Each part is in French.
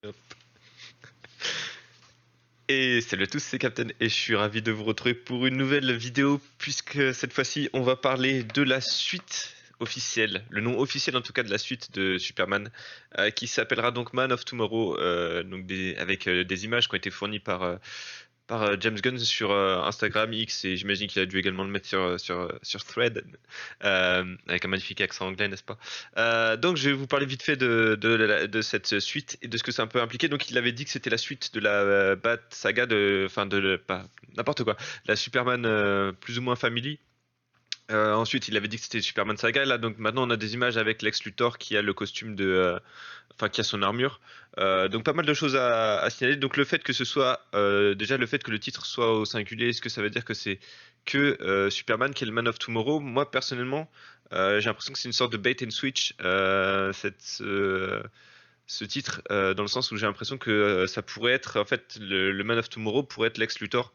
Hop. Et salut à tous, c'est Captain et je suis ravi de vous retrouver pour une nouvelle vidéo puisque cette fois-ci on va parler de la suite officielle, le nom officiel en tout cas de la suite de Superman qui s'appellera donc Man of Tomorrow, donc avec des images qui ont été fournies par James Gunn sur Instagram X et j'imagine qu'il a dû également le mettre sur Thread avec un magnifique accent anglais, n'est-ce pas? Donc je vais vous parler vite fait de cette suite et de ce que ça un peu impliqué. Donc il avait dit que c'était la suite de la Bat Saga enfin pas n'importe quoi, la Superman plus ou moins Family. Ensuite, il avait dit que c'était Superman Saga. Là, donc maintenant, on a des images avec Lex Luthor qui a le costume enfin, qui a son armure. Donc pas mal de choses à signaler. Donc le fait que ce soit déjà le fait que le titre soit au singulier, est-ce que ça veut dire que c'est que Superman qui est le Man of Tomorrow? Moi, personnellement, j'ai l'impression que c'est une sorte de bait and switch. Ce titre, dans le sens où j'ai l'impression que ça pourrait être en fait le Man of Tomorrow pourrait être Lex Luthor,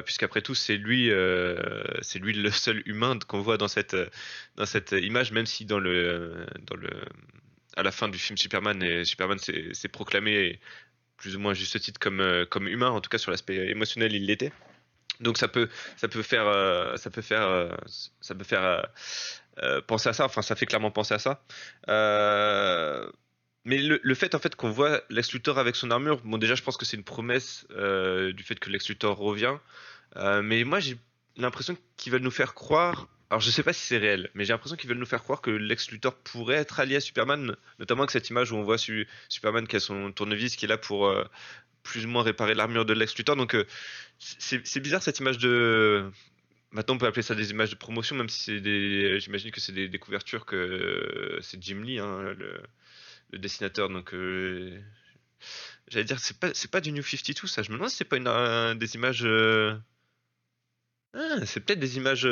puisqu'après tout c'est lui le seul humain qu'on voit dans cette image, même si dans le à la fin du film Superman et Superman s'est proclamé plus ou moins à juste titre comme humain, en tout cas sur l'aspect émotionnel il l'était. Donc ça peut faire ça peut faire penser à ça, enfin ça fait clairement penser à ça. Euh, mais le fait en fait qu'on voit Lex Luthor avec son armure, bon déjà je pense que c'est une promesse du fait que Lex Luthor revient. Mais moi j'ai l'impression qu'ils veulent nous faire croire. Alors je sais pas si c'est réel, mais j'ai l'impression qu'ils veulent nous faire croire que Lex Luthor pourrait être allié à Superman, notamment avec cette image où on voit Superman qui a son tournevis qui est là pour plus ou moins réparer l'armure de Lex Luthor. Donc c'est bizarre cette image de. Maintenant on peut appeler ça des images de promotion, même si c'est des. J'imagine que c'est des couvertures que c'est Jim Lee, hein, le dessinateur. Donc j'allais dire c'est pas du New 52 ça. Je me demande si c'est pas des images. C'est peut-être des images.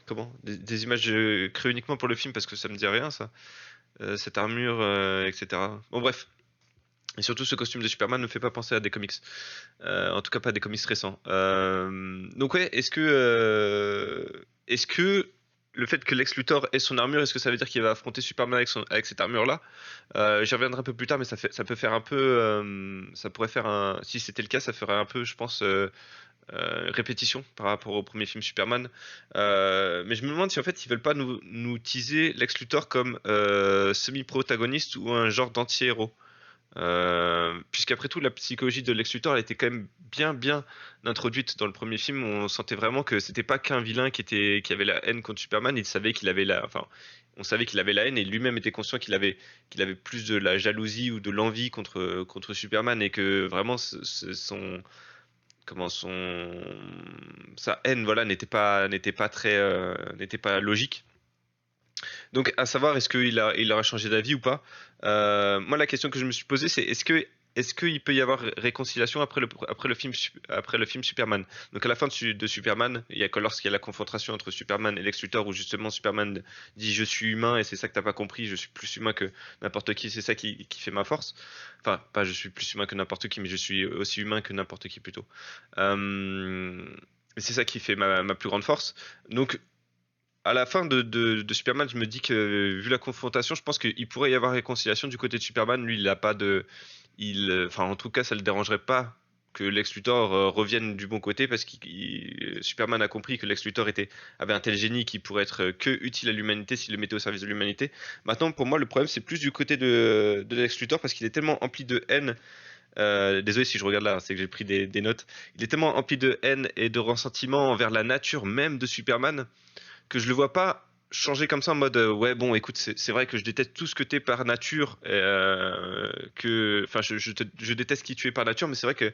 Comment? Des images créées uniquement pour le film parce que ça me dit rien ça. Cette armure, etc. Bon bref. Et surtout ce costume de Superman ne me fait pas penser à des comics. En tout cas pas des comics récents. Donc ouais, est-ce que le fait que Lex Luthor ait son armure, est-ce que ça veut dire qu'il va affronter Superman avec cette armure-là? J'y reviendrai un peu plus tard, mais ça peut faire un peu, ça pourrait faire un, si c'était le cas, ça ferait un peu, je pense, répétition par rapport au premier film Superman. Mais je me demande si en fait ils veulent pas nous teaser Lex Luthor comme semi-protagoniste ou un genre d'anti-héros. Puisqu'après tout, la psychologie de Lex Luthor, elle était quand même bien introduite dans le premier film. On sentait vraiment que c'était pas qu'un vilain qui avait la haine contre Superman. Il savait qu'il avait enfin, on savait qu'il avait la haine et lui-même était conscient qu'il avait plus de la jalousie ou de l'envie contre Superman et que vraiment son sa haine, voilà, n'était pas logique. Donc, à savoir, est-ce il aura changé d'avis ou pas? Moi, la question que je me suis posée, c'est est-ce qu'il peut y avoir réconciliation après le film Superman? Donc, à la fin de Superman, il y a que lorsqu'il y a la confrontation entre Superman et Lex Luthor, où justement Superman dit je suis humain et c'est ça que t'as pas compris, je suis plus humain que n'importe qui, c'est ça qui fait ma force. Enfin, pas je suis plus humain que n'importe qui, mais je suis aussi humain que n'importe qui plutôt. Euh, et c'est ça qui fait ma plus grande force. Donc, à la fin de Superman, je me dis que vu la confrontation, je pense qu'il pourrait y avoir réconciliation du côté de Superman. Lui, il a pas de, enfin, en tout cas, ça le dérangerait pas que Lex Luthor revienne du bon côté parce que Superman a compris que Lex Luthor avait un tel génie qui pourrait être que utile à l'humanité s'il le mettait au service de l'humanité. Maintenant, pour moi, le problème, c'est plus du côté de Lex Luthor parce qu'il est tellement empli de haine. Désolé si je regarde là, c'est que j'ai pris des notes. Il est tellement empli de haine et de ressentiment envers la nature même de Superman que je le vois pas changer comme ça en mode ouais bon écoute c'est vrai que je déteste tout ce que t'es par nature que enfin je déteste qui tu es par nature mais c'est vrai que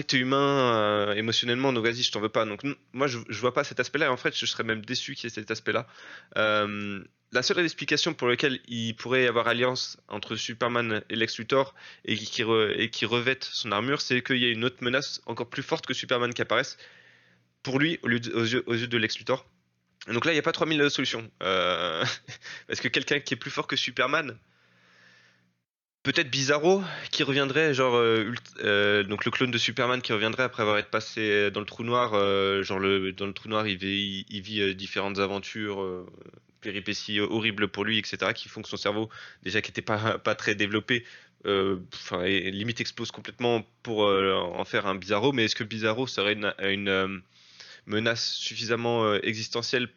t'es humain émotionnellement donc vas-y je t'en veux pas donc moi je vois pas cet aspect-là et en fait je serais même déçu qu'il y ait cet aspect-là. La seule explication pour laquelle il pourrait y avoir alliance entre Superman et Lex Luthor et qui revête son armure c'est qu'il y a une autre menace encore plus forte que Superman qui apparaisse pour lui aux yeux de Lex Luthor. Donc là, il n'y a pas 3000 solutions. Parce que quelqu'un qui est plus fort que Superman, peut-être Bizarro, qui reviendrait, genre, donc le clone de Superman qui reviendrait après avoir été passé dans le trou noir. Dans le trou noir, il vit différentes aventures, péripéties horribles pour lui, etc., qui font que son cerveau, déjà qui n'était pas très développé, enfin, et limite explose complètement pour en faire un Bizarro, mais est-ce que Bizarro serait une menace suffisamment existentielle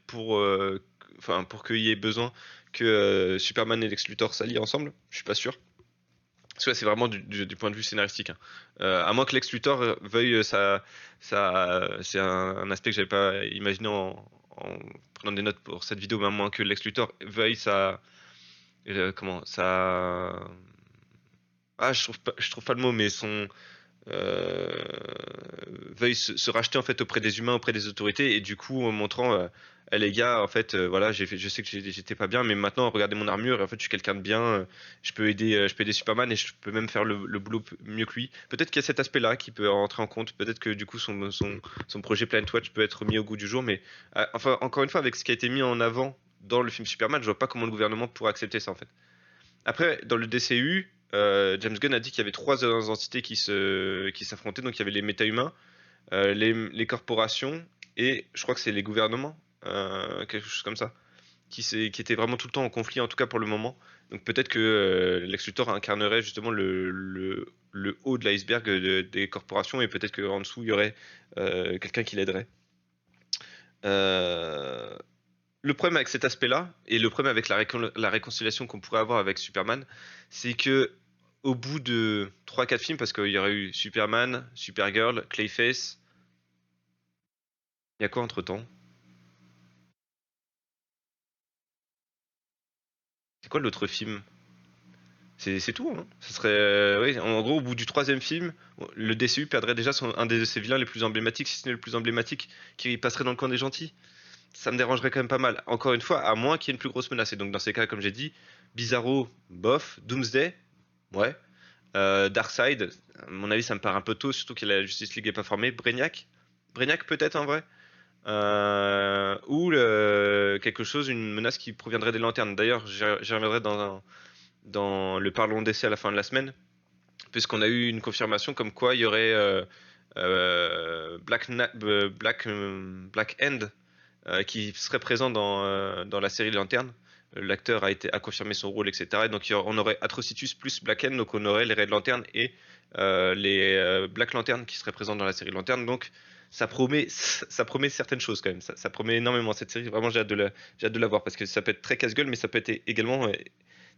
enfin, pour qu'il y ait besoin que Superman et Lex Luthor s'allient ensemble? Je suis pas sûr. Parce que là, c'est vraiment du point de vue scénaristique, hein. À moins que Lex Luthor veuille c'est un aspect que j'avais pas imaginé en prenant des notes pour cette vidéo, mais à moins que Lex Luthor veuille comment, je trouve pas le mot, mais euh, veuille se racheter en fait auprès des humains, auprès des autorités, et du coup en montrant, eh, les gars, en fait, voilà, je sais que j'étais pas bien, mais maintenant regardez mon armure, et en fait je suis quelqu'un de bien, je peux aider Superman et je peux même faire le boulot mieux que lui. Peut-être qu'il y a cet aspect-là qui peut rentrer en compte, peut-être que du coup son projet Planet Watch peut être mis au goût du jour, mais enfin encore une fois avec ce qui a été mis en avant dans le film Superman, je vois pas comment le gouvernement pourrait accepter ça en fait. Après, dans le DCU, James Gunn a dit qu'il y avait trois entités qui s'affrontaient. Donc il y avait les méta-humains, les corporations et je crois que c'est les gouvernements, quelque chose comme ça, qui étaient vraiment tout le temps en conflit, en tout cas pour le moment. Donc peut-être que Lex Luthor incarnerait justement le haut de l'iceberg des corporations et peut-être qu'en dessous il y aurait quelqu'un qui l'aiderait. Euh, le problème avec cet aspect-là, et le problème avec la réconciliation qu'on pourrait avoir avec Superman, c'est que au bout de trois quatre films, parce qu'il y aurait eu Superman, Supergirl, Clayface, il y a quoi entre-temps? C'est quoi l'autre film? C'est tout, hein. Ce serait, oui, en gros, au bout du troisième film, le DCU perdrait déjà un de ses vilains les plus emblématiques, si ce n'est le plus emblématique, qui passerait dans le camp des gentils. Ça me dérangerait quand même pas mal. Encore une fois, à moins qu'il y ait une plus grosse menace. Et donc dans ces cas, comme j'ai dit, Bizarro, bof, Doomsday, ouais. Darkseid, à mon avis, ça me paraît un peu tôt, surtout que la Justice League est pas formée. Brainiac peut-être en vrai. Quelque chose, une menace qui proviendrait des lanternes. D'ailleurs, j'y reviendrai dans le Parlons d'essai à la fin de la semaine, puisqu'on a eu une confirmation comme quoi il y aurait Black End qui serait présent dans la série Lanterne. L'acteur a confirmé son rôle, etc. Et donc on aurait Atrocitus plus Black End, donc on aurait les Red Lantern et les Black Lantern qui seraient présents dans la série Lanterne. Donc ça promet certaines choses quand même. Ça promet énormément cette série. Vraiment, j'ai hâte de la voir parce que ça peut être très casse-gueule, mais ça peut être également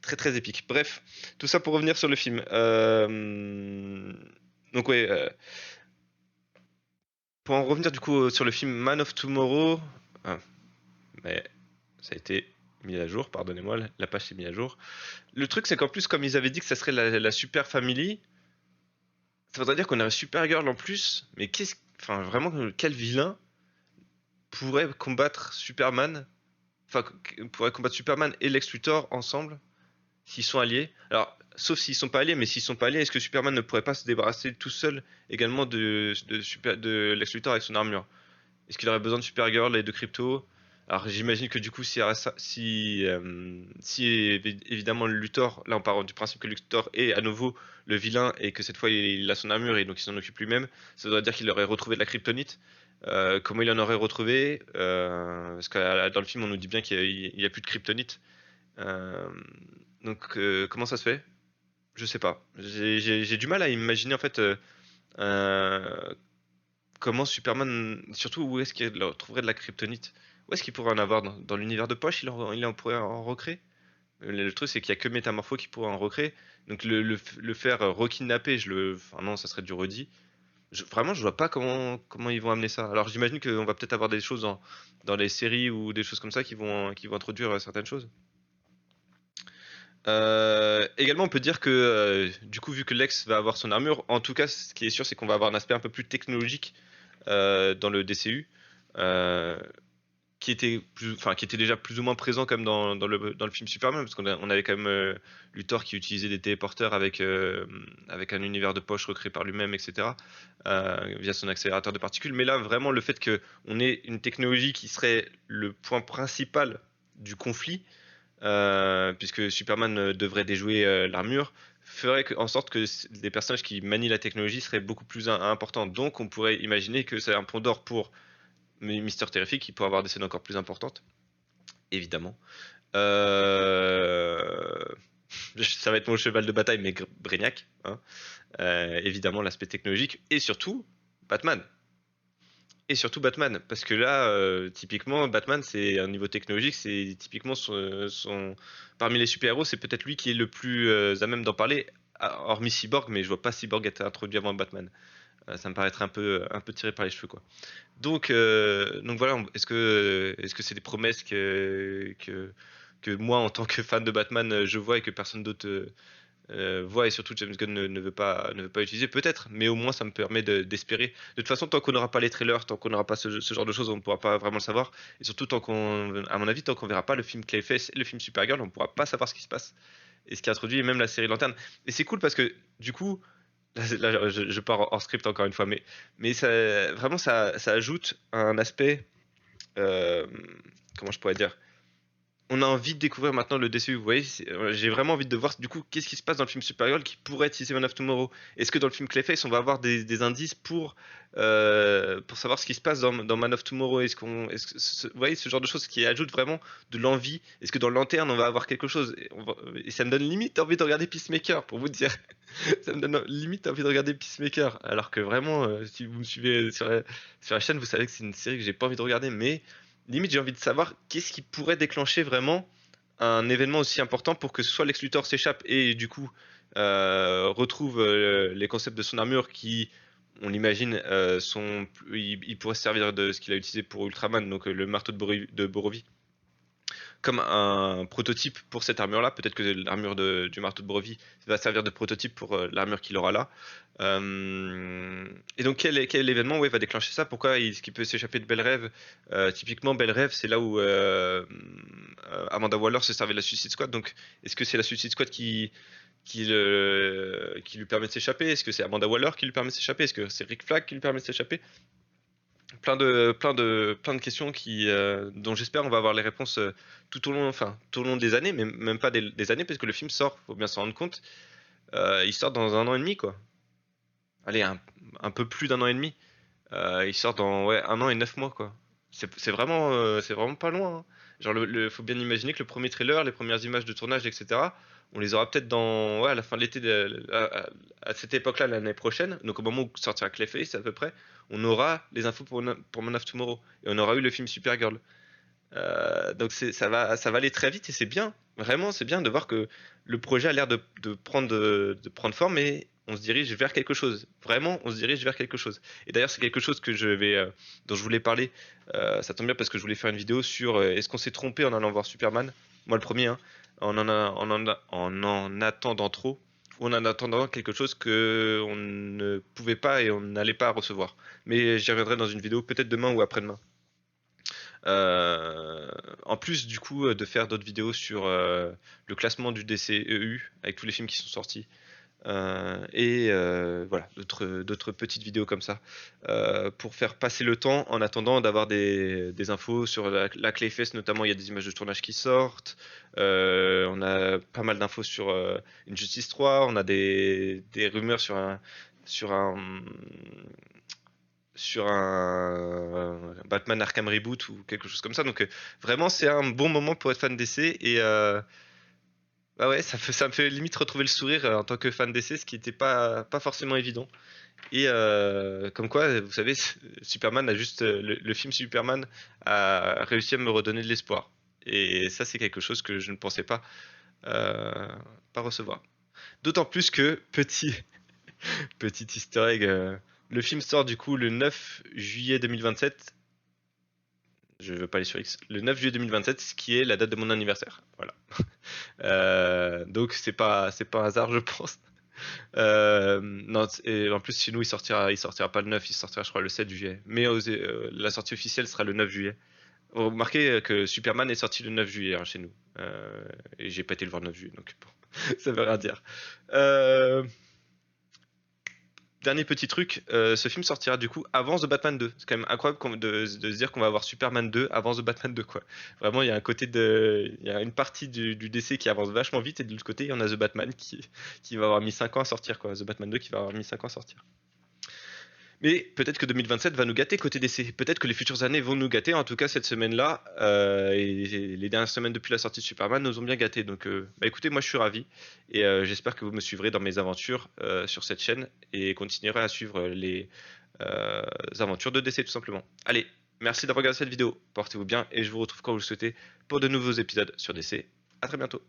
très très épique. Bref, tout ça pour revenir sur le film. Donc ouais, pour en revenir du coup sur le film Man of Tomorrow, ah, mais ça a été mis à jour, pardonnez-moi, la page s'est mise à jour. Le truc, c'est qu'en plus, comme ils avaient dit que ça serait la Super Family, ça voudrait dire qu'on aurait Supergirl en plus, mais enfin, vraiment, quel vilain pourrait combattre Superman, enfin, pourrait combattre Superman et Lex Luthor ensemble, s'ils sont alliés. Alors, sauf s'ils sont pas alliés, mais s'ils sont pas alliés, est-ce que Superman ne pourrait pas se débarrasser tout seul également de Lex Luthor avec son armure? Est-ce qu'il aurait besoin de Supergirl et de Crypto? Alors j'imagine que du coup, si évidemment Luthor, là on part du principe que Luthor est à nouveau le vilain et que cette fois il a son armure et donc il s'en occupe lui-même, ça doit dire qu'il aurait retrouvé de la kryptonite. Comment il en aurait retrouvé? Parce que dans le film on nous dit bien qu'il n'y a plus de kryptonite. Euh, comment ça se fait? Je sais pas. J'ai du mal à imaginer en fait euh, comment Superman, surtout où est-ce qu'il trouverait de la kryptonite? Où est-ce qu'il pourrait en avoir dans l'univers de Poche? Il en pourrait en recréer? Le truc, c'est qu'il y a que Métamorpho qui pourrait en recréer. Donc le faire re-kidnapper, enfin non, ça serait du redit. Vraiment, je vois pas comment ils vont amener ça. Alors j'imagine qu'on va peut-être avoir des choses dans les séries ou des choses comme ça qui vont introduire certaines choses. Également, on peut dire que du coup, vu que Lex va avoir son armure, en tout cas, ce qui est sûr, c'est qu'on va avoir un aspect un peu plus technologique dans le DCU, euh, qui était déjà plus ou moins présent comme dans le film Superman, parce on avait quand même Luthor qui utilisait des téléporteurs avec un univers de poche recréé par lui-même, etc., via son accélérateur de particules. Mais là, vraiment, le fait qu'on ait une technologie qui serait le point principal du conflit, puisque Superman devrait déjouer l'armure, ferait en sorte que les personnages qui manient la technologie seraient beaucoup plus importants. Donc on pourrait imaginer que c'est un pont d'or pour Mister Terrific qui pourrait avoir des scènes encore plus importantes, évidemment. Euh, Ça va être mon cheval de bataille, mais Brainiac, hein. Évidemment, l'aspect technologique et surtout Batman. Et surtout Batman, parce que là, typiquement, Batman, c'est un niveau technologique, c'est typiquement parmi les super-héros, c'est peut-être lui qui est le plus à même d'en parler, hormis Cyborg, mais je vois pas Cyborg être introduit avant Batman. Ça me paraîtrait un peu tiré par les cheveux, quoi. Donc voilà, est-ce que c'est des promesses que moi, en tant que fan de Batman, je vois et que personne d'autre voit et surtout James Gunn ne veut pas utiliser peut-être, mais au moins ça me permet d'espérer. De toute façon, tant qu'on n'aura pas les trailers, tant qu'on n'aura pas ce genre de choses, on ne pourra pas vraiment le savoir. Et surtout, à mon avis, tant qu'on verra pas le film Clayface et le film Supergirl, on ne pourra pas savoir ce qui se passe et ce qui est introduit, et même la série Lanterne. Et c'est cool parce que du coup, là, je pars hors script encore une fois, mais ça, vraiment ça ajoute un aspect, euh, comment je pourrais dire, on a envie de découvrir maintenant le DCU. Vous voyez, j'ai vraiment envie de voir du coup qu'est-ce qui se passe dans le film Supergirl qui pourrait être Man of Tomorrow. Est-ce que dans le film Clayface, on va avoir des indices pour savoir ce qui se passe dans Man of Tomorrow? Vous voyez, ce genre de choses qui ajoute vraiment de l'envie. Est-ce que dans Lanterne, on va avoir quelque chose? Et ça me donne limite envie de regarder Peacemaker, pour vous dire. Ça me donne limite envie de regarder Peacemaker. Alors que vraiment, si vous me suivez sur la chaîne, vous savez que c'est une série que j'ai pas envie de regarder, mais limite, j'ai envie de savoir qu'est-ce qui pourrait déclencher vraiment un événement aussi important pour que soit Lex Luthor s'échappe et du coup retrouve les concepts de son armure qui, on l'imagine, il pourrait se servir de ce qu'il a utilisé pour Ultraman, donc le marteau de Borovie, comme un prototype pour cette armure-là. Peut-être que l'armure du marteau de Borovie va servir de prototype pour l'armure qu'il aura là. Et donc quel événement va déclencher ça? Pourquoi est-ce qu'il peut s'échapper de Belle Rêve? Typiquement, Belle Rêve, c'est là où Amanda Waller se servait de la Suicide Squad. Donc est-ce que c'est la Suicide Squad qui lui permet de s'échapper? Est-ce que c'est Amanda Waller qui lui permet de s'échapper? Est-ce que c'est Rick Flag qui lui permet de s'échapper? Plein de questions dont j'espère on va avoir les réponses tout au long des années, mais même pas des années, parce que le film sort, faut bien s'en rendre compte, il sort dans un an et demi, quoi. Allez, un peu plus d'un an et demi. Il sort dans ouais, un an et 9 mois, quoi. C'est vraiment pas loin, hein. Genre, faut bien imaginer que le premier trailer, les premières images de tournage, etc., on les aura peut-être à la fin de l'été, à cette époque-là, l'année prochaine. Donc, au moment où sortira Clayface, à peu près, on aura les infos pour Man of Tomorrow. Et on aura eu le film Supergirl. Donc, ça va aller très vite et c'est bien. Vraiment, c'est bien de voir que le projet a l'air de prendre forme et on se dirige vers quelque chose. Vraiment, on se dirige vers quelque chose. Et d'ailleurs, c'est quelque chose dont je voulais parler. Ça tombe bien parce que je voulais faire une vidéo sur est-ce qu'on s'est trompé en allant voir Superman? Moi, le premier, hein, en en attendant trop, ou en attendant quelque chose que on ne pouvait pas et on n'allait pas recevoir. Mais j'y reviendrai dans une vidéo, peut-être demain ou après-demain. Euh, En plus du coup de faire d'autres vidéos sur le classement du DCEU avec tous les films qui sont sortis. Voilà, d'autres petites vidéos comme ça pour faire passer le temps en attendant d'avoir des infos sur la Clayface, notamment il y a des images de tournage qui sortent. On a pas mal d'infos sur Injustice 3, on a des rumeurs sur un sur un Batman Arkham Reboot ou quelque chose comme ça. Donc vraiment c'est un bon moment pour être fan d'essai et bah ouais, ça me fait limite retrouver le sourire en tant que fan d'essai, ce qui n'était pas forcément évident. Et comme quoi, vous savez, Superman a juste le film Superman a réussi à me redonner de l'espoir. Et ça, c'est quelque chose que je ne pensais euh, pas recevoir. D'autant plus que petit Easter egg, le film sort du coup le 9 juillet 2027. Je veux pas aller sur X. Le 9 juillet 2027, ce qui est la date de mon anniversaire. Voilà. Donc c'est pas un hasard, je pense. Non, et en plus, chez nous, il sortira pas le 9, il sortira, je crois, le 7 juillet. Mais la sortie officielle sera le 9 juillet. Remarquez que Superman est sorti le 9 juillet hein, chez nous. Et j'ai pas été le voir le 9 juillet, donc bon, ça veut rien dire. Euh, Dernier petit truc, ce film sortira du coup avant The Batman 2. C'est quand même incroyable de se dire qu'on va avoir Superman 2 avant The Batman 2, quoi. Vraiment, il y a une partie du DC qui avance vachement vite et de l'autre côté, il y en a The Batman qui va avoir mis 5 ans à sortir, quoi. The Batman 2 qui va avoir mis 5 ans à sortir. Mais peut-être que 2027 va nous gâter côté DC. Peut-être que les futures années vont nous gâter. En tout cas, cette semaine-là, et les dernières semaines depuis la sortie de Superman nous ont bien gâtés. Donc, bah écoutez, moi je suis ravi. Et j'espère que vous me suivrez dans mes aventures sur cette chaîne et continuerez à suivre les aventures de DC tout simplement. Allez, merci d'avoir regardé cette vidéo. Portez-vous bien et je vous retrouve quand vous le souhaitez pour de nouveaux épisodes sur DC. À très bientôt.